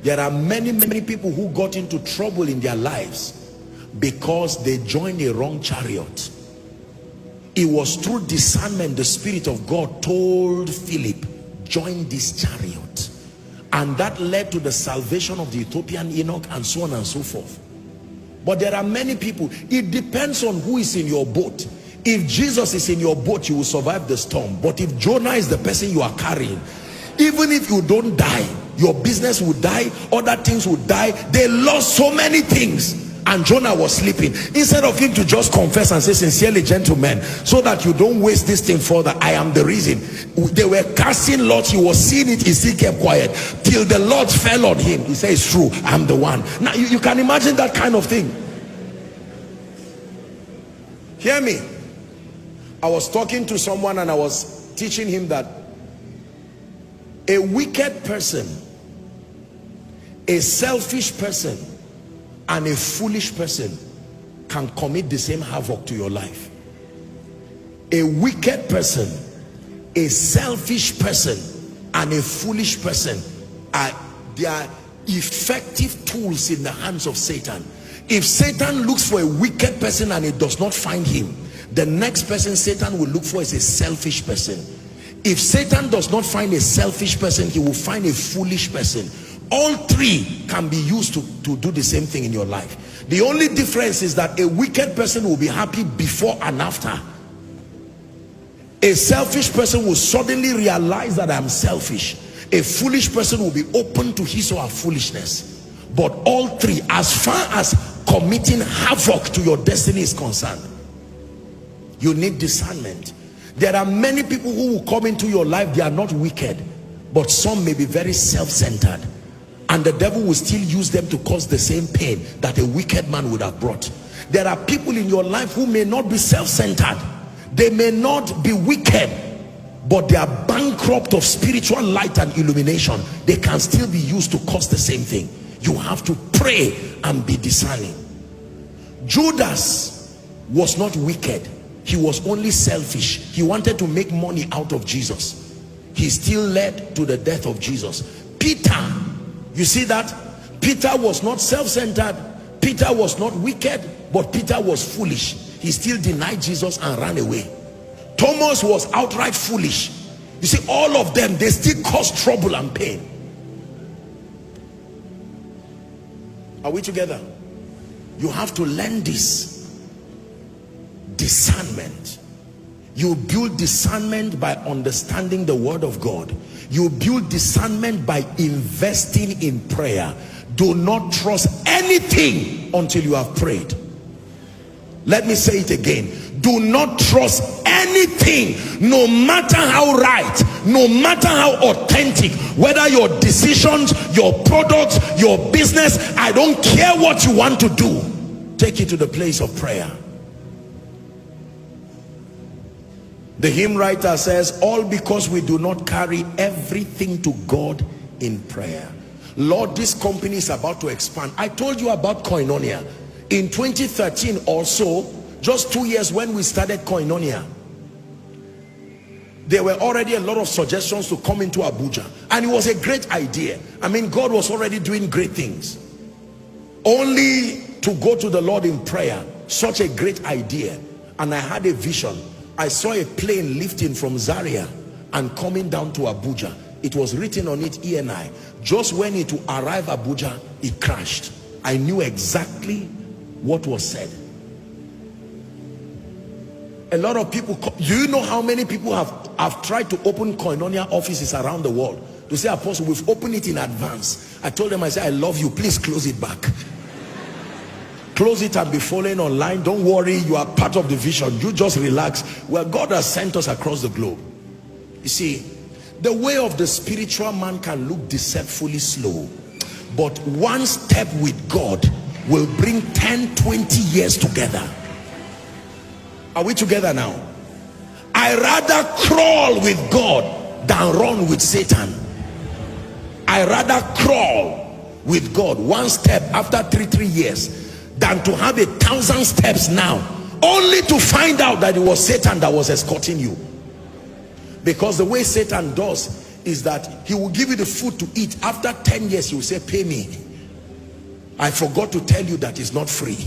There are many people who got into trouble in their lives because they joined a wrong chariot. It was through discernment the Spirit of God told Philip, join this chariot, and that led to the salvation of the Ethiopian Enoch, and so on and so forth. But there are many people, it depends on who is in your boat. If Jesus is in your boat, you will survive the storm. But if Jonah is the person you are carrying, even if you don't die, your business will die, other things will die. They lost so many things, and Jonah was sleeping. Instead of him to just confess and say, sincerely, gentlemen, so that you don't waste this thing further, I am the reason. They were casting lots, he was seeing it, he still kept quiet till the Lord fell on him. He says, it's true, I'm the one. Now you can imagine that kind of thing. Hear me. I was talking to someone and I was teaching him that a wicked person, a selfish person, and a foolish person can commit the same havoc to your life. A wicked person, a selfish person, and a foolish person they are effective tools in the hands of Satan. If Satan looks for a wicked person and it does not find him, the next person Satan will look for is a selfish person. If Satan does not find a selfish person, he will find a foolish person. All three can be used to do the same thing in your life. The only difference is that a wicked person will be happy before and after. A selfish person will suddenly realize that I'm selfish. A foolish person will be open to his or her foolishness. But all three, as far as committing havoc to your destiny is concerned, you need discernment. There are many people who will come into your life, they are not wicked, but some may be very self-centered, and the devil will still use them to cause the same pain that a wicked man would have brought. There are people in your life who may not be self-centered, they may not be wicked, but they are bankrupt of spiritual light and illumination. They can still be used to cause the same thing. You have to pray and be discerning. Judas was not wicked, he was only selfish. He wanted to make money out of Jesus. He still led to the death of Jesus. Peter, you see that? Peter was not self-centered, Peter was not wicked, but Peter was foolish. He still denied Jesus and ran away. Thomas was outright foolish. You see, all of them, they still caused trouble and pain. Are we together? You have to learn this. Discernment. You build discernment by understanding the word of God. You build discernment by investing in prayer. Do not trust anything until you have prayed. Let me say it again. Do not trust anything, no matter how right, no matter how authentic, whether your decisions, your products, your business, I don't care what you want to do. Take it to the place of prayer. The hymn writer says, all because we do not carry everything to God in prayer. Lord, this company is about to expand. I told you about Koinonia. In 2013 also, just 2 years when we started Koinonia, there were already a lot of suggestions to come into Abuja, and it was a great idea. I mean, God was already doing great things. Only to go to the Lord in prayer, such a great idea. And I had a vision. I saw a plane lifting from Zaria and coming down to Abuja. It was written on it, ENI. Just when it would arrive Abuja, it crashed. I knew exactly what was said. A lot of people, do you know how many people have tried to open Koinonia offices around the world? To say, Apostle, we've opened it in advance. I told them, I said, I love you, please close it back. Close it and be following online. Don't worry, you are part of the vision. You just relax. Well, God has sent us across the globe. You see, the way of the spiritual man can look deceptively slow, but one step with God will bring 10-20 years together. Are we together now? I rather crawl with God than run with Satan. I rather crawl with God one step after 3 years than to have 1,000 steps now, only to find out that it was Satan that was escorting you. Because the way Satan does is that he will give you the food to eat. After 10 years, he will say, pay me. I forgot to tell you that it's not free.